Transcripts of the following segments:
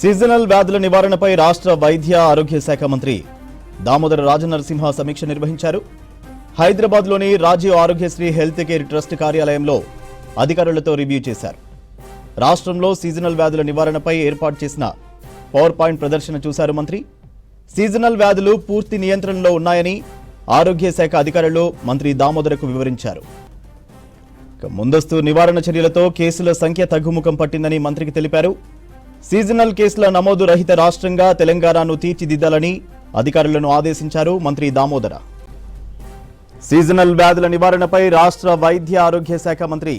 Seasonal వ్యాధుల నివారణపై రాష్ట్ర వైద్య ఆరోగ్య శాఖ మంత్రి దామోదర రాజనరసింహ సమీక్ష నిర్వహించారు. హైదరాబాద్లోని Rajiv Aarogyasri health care trust కార్యాలయంలో అధికారులతో రివ్యూ చేశారు. రాష్ట్రంలో సీజనల్ వ్యాధుల నివారణపై ఏర్పాటు చేసిన పవర్ పాయింట్ ప్రదర్శన చూశారు మంత్రి. సీజనల్ వ్యాధులు పూర్తి నియంత్రణలో ఉన్నాయని ఆరోగ్య శాఖ అధికారులు మంత్రి దామోదరకు వివరించారు. ముందస్తు నివారణ చర్యలతో కేసుల సంఖ్య తగ్గుముఖం పట్టిందని మంత్రికి తెలిపారు. సీజనల్ కేసుల నమోదు రహిత రాష్ట్రంగా తెలంగాణను తీర్చిదిద్దాలని అధికారులను ఆదేశించారు మంత్రి దామోదర. సీజనల్ వ్యాధుల నివారణపై రాష్ట్ర వైద్య ఆరోగ్య శాఖ మంత్రి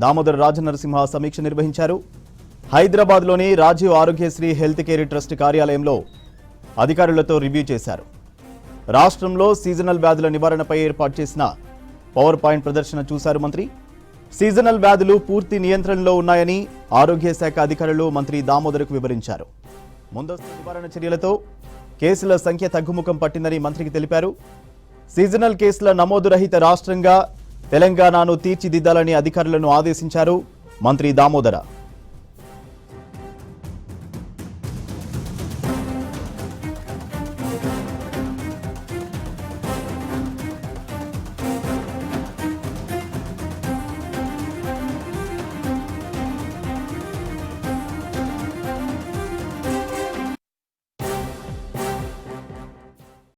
దామోదర రాజనరసింహ సమీక్ష నిర్వహించారు. హైదరాబాద్లోని Rajiv Aarogyasri health care trust కార్యాలయంలో అధికారులతో రివ్యూ చేశారు. రాష్ట్రంలో సీజనల్ వ్యాధుల నివారణపై ఏర్పాటు చేసిన పవర్ పాయింట్ ప్రదర్శన చూశారు మంత్రి. సీజనల్ వ్యాధులు పూర్తి నియంత్రణలో ఉన్నాయని ఆరోగ్య శాఖ అధికారులు మంత్రి దామోదరకు వివరించారు. ముందస్తు నివారణ చర్యలతో కేసుల సంఖ్య తగ్గుముఖం పట్టిందని మంత్రికి తెలిపారు. సీజనల్ కేసుల నమోదు రహిత రాష్ట్రంగా తెలంగాణను తీర్చిదిద్దాలని అధికారులను ఆదేశించారు మంత్రి దామోదర.